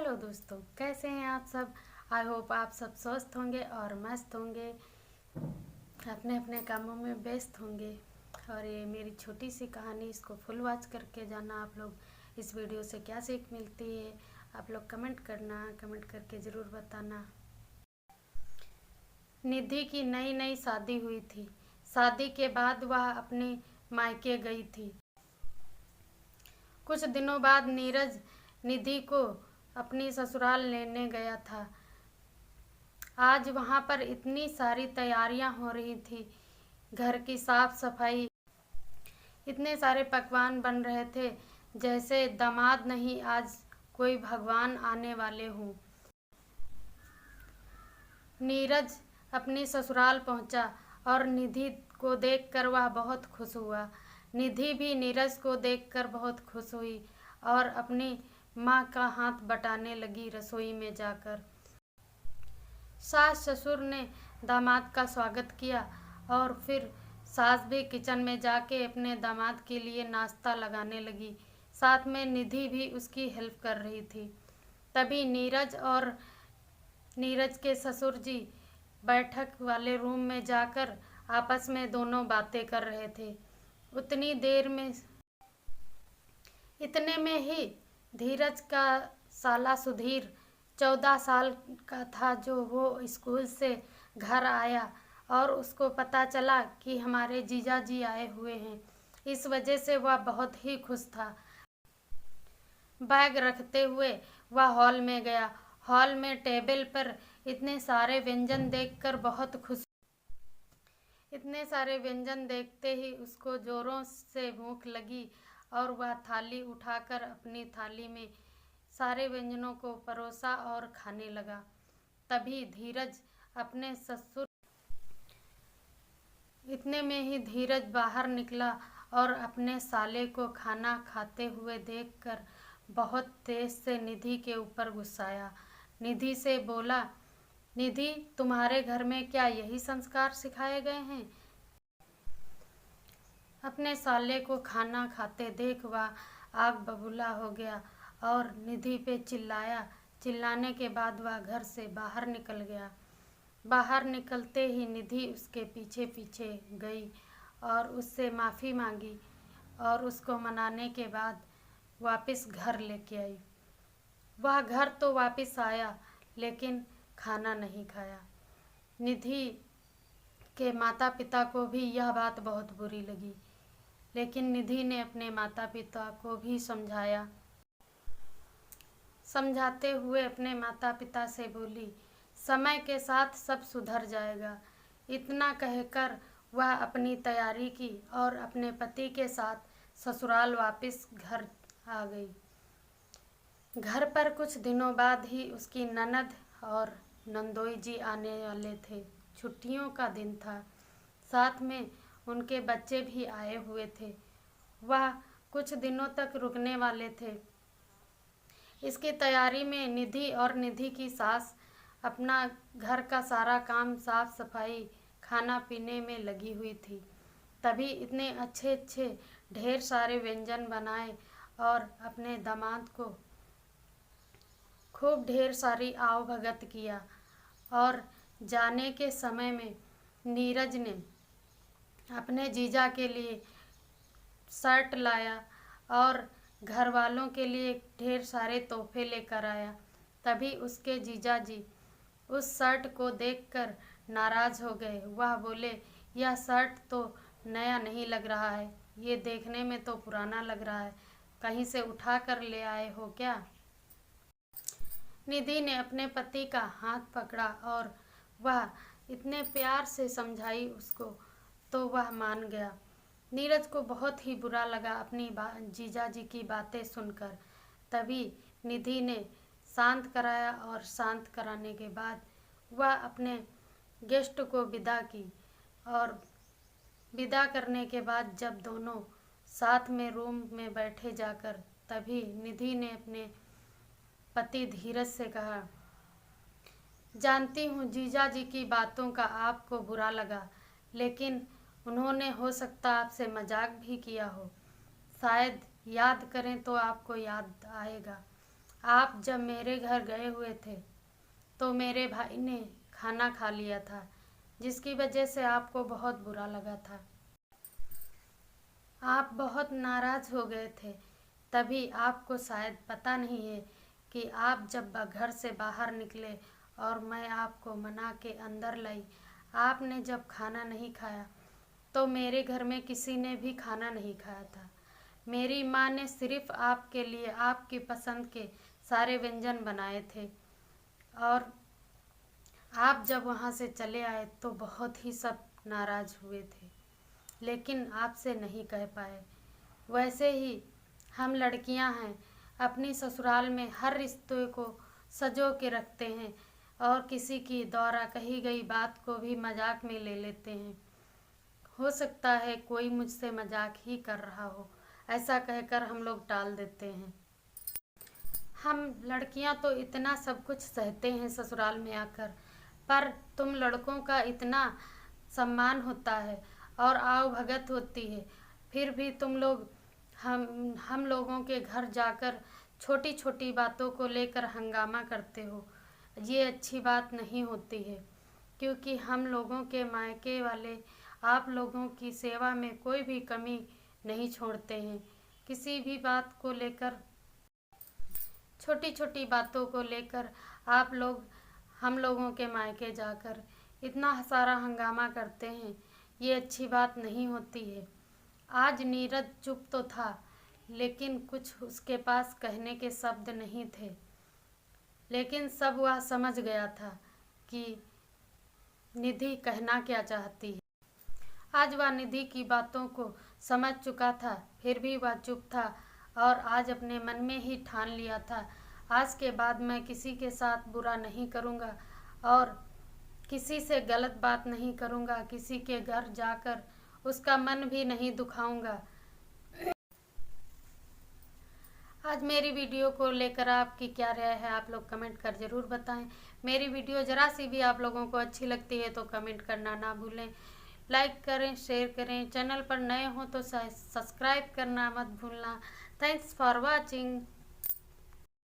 Hello दोस्तों, कैसे हैं आप सब। आई होप आप सब स्वस्थ होंगे और मस्त होंगे, अपने अपने कामों में व्यस्त होंगे। और ये मेरी छोटी सी कहानी, इसको फुल वॉच करके जाना आप लोग इस वीडियो से क्या सीख मिलती है। आप लोग कमेंट करना, कमेंट करके ज़रूर बताना। निधि की नई नई शादी हुई थी। शादी के बाद वह अपने मायके गई थी। कुछ दिनों बाद नीरज निधि को अपनी ससुराल लेने गया था। आज वहां पर इतनी सारी तैयारियां हो रही थी, घर की साफ सफाई, इतने सारे पकवान बन रहे थे जैसे दामाद नहीं आज कोई भगवान आने वाले हों। नीरज अपनी ससुराल पहुंचा और निधि को देखकर वह बहुत खुश हुआ। निधि भी नीरज को देखकर बहुत खुश हुई और अपनी माँ का हाथ बटाने लगी रसोई में जाकर। सास ससुर ने दामाद का स्वागत किया और फिर सास भी किचन में जाके अपने दामाद के लिए नाश्ता लगाने लगी। साथ में निधि भी उसकी हेल्प कर रही थी। तभी नीरज के ससुर जी बैठक वाले रूम में जाकर आपस में दोनों बातें कर रहे थे। इतने में ही धीरज का साला सुधीर 14 साल का था, जो वो स्कूल से घर आया और उसको पता चला कि हमारे जीजा जी आए हुए हैं। इस वजह से वह बहुत ही खुश था। बैग रखते हुए वह हॉल में गया। हॉल में टेबल पर इतने सारे व्यंजन देखकर बहुत खुश। इतने सारे व्यंजन देखते ही उसको जोरों से भूख लगी और वह थाली उठाकर अपनी थाली में सारे व्यंजनों को परोसा और खाने लगा। तभी इतने में ही धीरज बाहर निकला और अपने साले को खाना खाते हुए देखकर बहुत तेज से निधि के ऊपर गुस्साया। निधि से बोला, निधि, तुम्हारे घर में क्या यही संस्कार सिखाए गए हैं। अपने साले को खाना खाते देख वह आग बबूला हो गया और निधि पे चिल्लाया। चिल्लाने के बाद वह घर से बाहर निकल गया। बाहर निकलते ही निधि उसके पीछे पीछे गई और उससे माफ़ी मांगी और उसको मनाने के बाद वापस घर लेके आई। वह घर तो वापस आया लेकिन खाना नहीं खाया। निधि के माता पिता को भी यह बात बहुत बुरी लगी, लेकिन निधि ने अपने माता पिता को भी समझाया। समझाते हुए अपने माता पिता से बोली, समय के साथ सब सुधर जाएगा। इतना कहकर वह अपनी तैयारी की और अपने पति के साथ ससुराल वापस घर आ गई। घर पर कुछ दिनों बाद ही उसकी ननद और नंदोई जी आने वाले थे। छुट्टियों का दिन था, साथ में उनके बच्चे भी आए हुए थे। वह कुछ दिनों तक रुकने वाले थे। इसकी तैयारी में निधि और निधि की सास अपना घर का सारा काम, साफ सफाई, खाना पीने में लगी हुई थी। तभी इतने अच्छे अच्छे ढेर सारे व्यंजन बनाए और अपने दामाद को खूब ढेर सारी आव भगत किया। और जाने के समय में नीरज ने अपने जीजा के लिए शर्ट लाया और घर वालों के लिए ढेर सारे तोहफे लेकर आया। तभी उसके जीजा जी उस शर्ट को देखकर नाराज़ हो गए। वह बोले, यह शर्ट तो नया नहीं लग रहा है, ये देखने में तो पुराना लग रहा है, कहीं से उठा कर ले आए हो क्या। निधि ने अपने पति का हाथ पकड़ा और वह इतने प्यार से समझाई उसको, तो वह मान गया। नीरज को बहुत ही बुरा लगा अपनी जीजा जी की बातें सुनकर। तभी निधि ने शांत कराया और शांत कराने के बाद वह अपने गेस्ट को विदा की। और विदा करने के बाद जब दोनों साथ में रूम में बैठे जाकर, तभी निधि ने अपने पति धीरज से कहा, जानती हूँ जीजा जी की बातों का आपको बुरा लगा, लेकिन उन्होंने हो सकता आपसे मजाक भी किया हो। शायद याद करें तो आपको याद आएगा। आप जब मेरे घर गए हुए थे तो मेरे भाई ने खाना खा लिया था, जिसकी वजह से आपको बहुत बुरा लगा था। आप बहुत नाराज़ हो गए थे। तभी आपको शायद पता नहीं है कि आप जब घर से बाहर निकले और मैं आपको मना के अंदर लाई, आपने जब खाना नहीं खाया तो मेरे घर में किसी ने भी खाना नहीं खाया था। मेरी माँ ने सिर्फ आपके लिए आपकी पसंद के सारे व्यंजन बनाए थे और आप जब वहाँ से चले आए तो बहुत ही सब नाराज़ हुए थे, लेकिन आपसे नहीं कह पाए। वैसे ही हम लड़कियां हैं, अपनी ससुराल में हर रिश्ते को सजो के रखते हैं और किसी की द्वारा कही गई बात को भी मजाक में ले लेते हैं। हो सकता है कोई मुझसे मजाक ही कर रहा हो, ऐसा कहकर हम लोग टाल देते हैं। हम लड़कियां तो इतना सब कुछ सहते हैं ससुराल में आकर, पर तुम लड़कों का इतना सम्मान होता है और आओ भगत होती है, फिर भी तुम लोग हम लोगों के घर जाकर छोटी छोटी बातों को लेकर हंगामा करते हो। ये अच्छी बात नहीं होती है, क्योंकि हम लोगों के मायके वाले आप लोगों की सेवा में कोई भी कमी नहीं छोड़ते हैं। किसी भी बात को लेकर, छोटी छोटी बातों को लेकर आप लोग हम लोगों के मायके जाकर इतना सारा हंगामा करते हैं, ये अच्छी बात नहीं होती है। आज नीरज चुप तो था, लेकिन कुछ उसके पास कहने के शब्द नहीं थे, लेकिन सब वह समझ गया था कि निधि कहना क्या चाहती है। आज वह निधि की बातों को समझ चुका था, फिर भी वह चुप था और आज अपने मन में ही ठान लिया था, आज के बाद मैं किसी के साथ बुरा नहीं करूँगा और किसी से गलत बात नहीं करूँगा, किसी के घर जाकर उसका मन भी नहीं दुखाऊंगा। आज मेरी वीडियो को लेकर आपकी क्या राय है, आप लोग कमेंट कर ज़रूर बताएं। मेरी वीडियो ज़रा सी भी आप लोगों को अच्छी लगती है तो कमेंट करना ना भूलें, लाइक करें, शेयर करें। चैनल पर नए हो तो सब्सक्राइब करना मत भूलना। Thanks for watching.